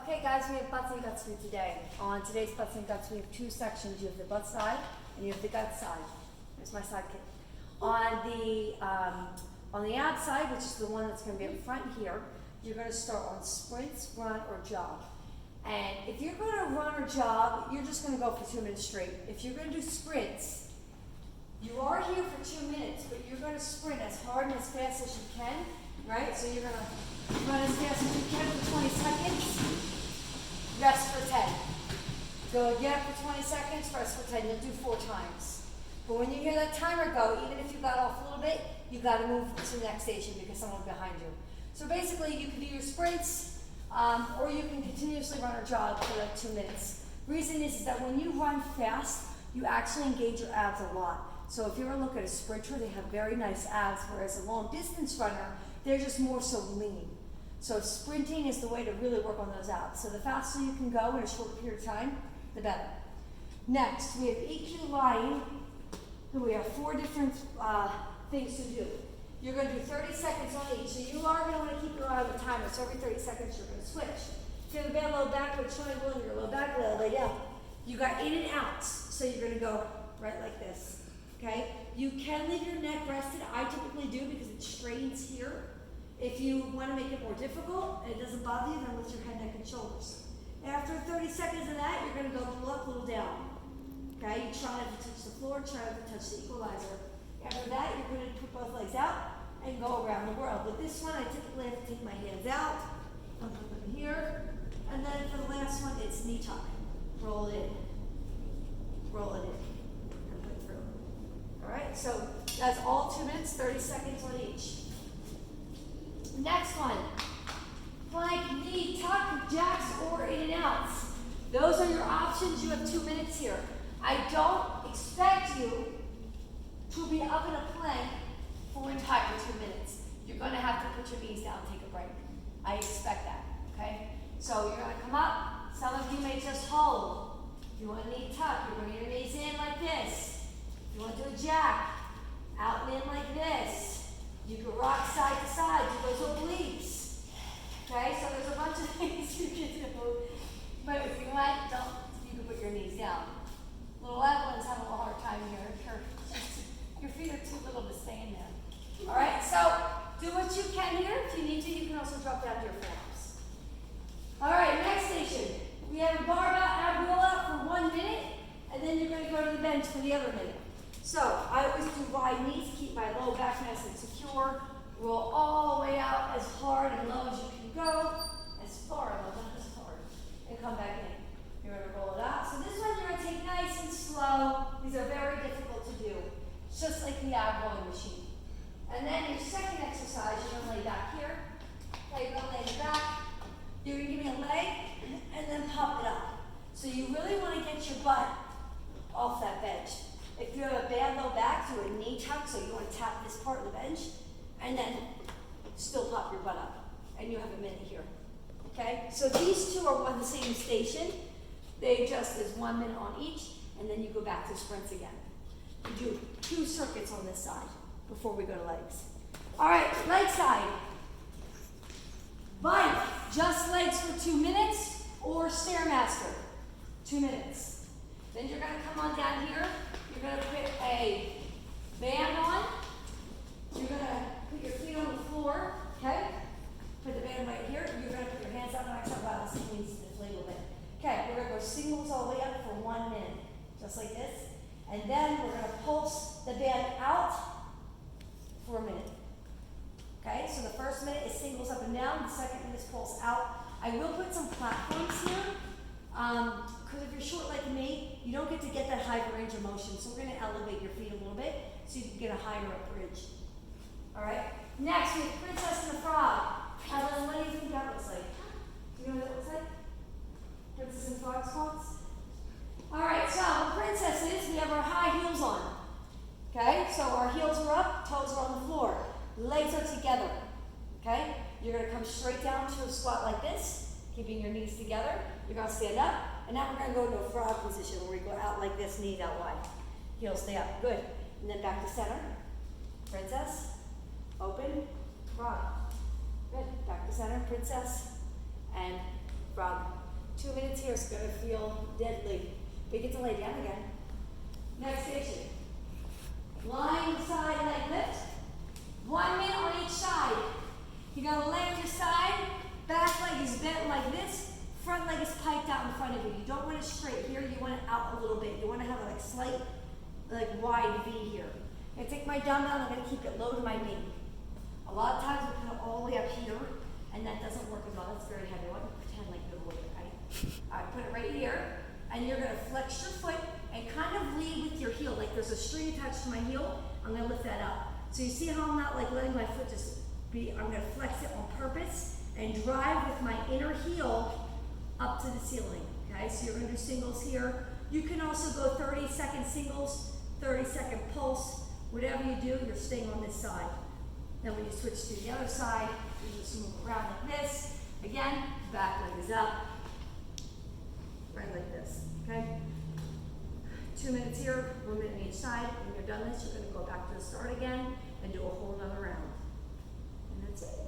Okay guys, we have butts and guts for you today. On today's butts and guts, we have two sections. You have the butt side and you have the gut side. There's my sidekick. On the ab side, which is the one that's going to be up front here, you're going to start on sprints, run, or jog. And if you're going to run or jog, you're just going to go for 2 minutes straight. If you're going to do sprints, you are here for 2 minutes, but you're going to sprint as hard and as fast as you can, right? So you're going to run as fast as you can for 20 seconds, rest for 10. Go again for 20 seconds, rest for 10. You'll do 4 times. But when you hear that timer go, even if you got off a little bit, you got to move to the next station because someone's behind you. So basically, you can do your sprints, or you can continuously run or jog for like 2 minutes. Reason is that when you run fast, you actually engage your abs a lot. So if you ever look at a sprinter, they have very nice abs, whereas a long distance runner, they're just more so lean. So sprinting is the way to really work on those abs. So the faster you can go in a short period of time, the better. Next, we have EQ lying. We have 4 different things to do. You're going to do 30 seconds on each. So you are going to want to keep your eye on the timer. So every 30 seconds, you're going to switch. If you have a bad low back, which triangle and your low back, lay down. You got in and outs. So you're going to go right like this. Okay? You can leave your neck rested. I typically do because it strains here. If you want to make it more difficult and it doesn't bother you, then lift your head, neck, and shoulders. After 30 seconds of that, you're going to go little up, little down. Okay? You try not to touch the floor, try not to touch the equalizer. After that, you're going to put both legs out and go around the world. With this one, I typically have to take my hands out, and put them here, and then for the last one, it's knee tuck. Roll it in, and put it through. All right, so that's all 2 minutes, 30 seconds on each. Next one, plank, knee, tuck, jacks, or in and outs. Those are your options. You have 2 minutes here. I don't expect you to be up in a plank for entire 2 minutes. You're going to have to put your knees down and take a break. I expect that, okay? So you're going to come up. Some of you may just hold. If you want a knee tuck, you bring your knees in like this. If you want to do a jack, out and in like this. You can rock side to side, do those obliques. Okay, so there's a bunch of things you can do. But if you want, you can put your knees down. Little Evelyn's having a little hard time here. Your feet are too little to stay in there. All right, so do what you can here. If you need to, you can also drop down to your forearms. All right, next station. We have a barbell ab roll out for 1 minute, and then you're going to go to the bench for the other minute. So I always do wide knees, keep my low back nice and secure. Roll all the way out as hard and low as you can go, as far and low, not as hard, and come back in. You're going to roll it out. So this one you're going to take nice and slow. These are very difficult to do. It's just like the ab rolling machine. And then your second exercise, you're going to lay back here. Okay, you're going to lay back. You're going to give me a leg and then pop it up. So you really want to get your butt off that bench. If you have a bad low back, do a knee tuck, so you want to tap this part of the bench, and then still pop your butt up. And you have a minute here. Okay? So these two are on the same station. They just is 1 minute on each, and then you go back to sprints again. You do 2 circuits on this side before we go to legs. All right, leg side. Bike, just legs for 2 minutes, or Stairmaster, 2 minutes. Then you're going to come on down here. You're going to put a band on. You're going to put your feet on the floor, okay? Put the band right here. You're going to put your hands up, and I talk about this needs to deflate a little bit. Okay, we're going to go singles all the way up for 1 minute, just like this. And then we're going to pulse the band out for a minute. Okay, so the first minute is singles up and down. The second minute is pulse out. I will put some platforms here. Because if you're short like me, you don't get to get that high range of motion. So we're going to elevate your feet a little bit so you can get a higher up bridge. All right. Next, we have Princess and the Frog. Evelyn, what do you think that looks like? Do you know what that looks like? Princess and Frog spots? All right. So the princesses, we have our high heels on. Okay. So our heels are up, toes are on the floor, legs are together. Okay. You're going to come straight down to a squat like this, keeping your knees together. You're going to stand up, and now we're going to go into a frog position where we go out like this, knees out wide. Heels stay up. Good. And then back to center. Princess. Open. Frog. Good. Back to center. Princess. And frog. 2 minutes here is gonna feel deadly. But you get to lay down again. Next station. Lying side leg lift. 1 minute on each side. You're gonna lay on your side, back leg is bent like this, front leg is piked out in front of you. You don't want it straight here, you want it out a little bit. You want to have a like slight, like wide V here. I'm gonna take my dumbbell and I'm gonna keep it low to my knee. A lot of times we put it all the way up here, and that doesn't work as well. That's very heavy. I want you to pretend like you're a weight, right? Alright, put it right here, and you're gonna flex your foot and kind of lead with your heel. Like there's a string attached to my heel, I'm gonna lift that up. So you see how I'm not like letting my foot just be, I'm gonna flex it on purpose and drive with my inner heel up to the ceiling. Okay, so you're gonna do singles here. You can also go 30-second singles, 30-second pulse. Whatever you do, you're staying on this side. Then when you switch to the other side, you just move around like this. Again, back leg is up, right like this, okay? 2 minutes here, 1 minute on each side. When you're done this, you're gonna go back to the start again and do a whole nother round. And that's it.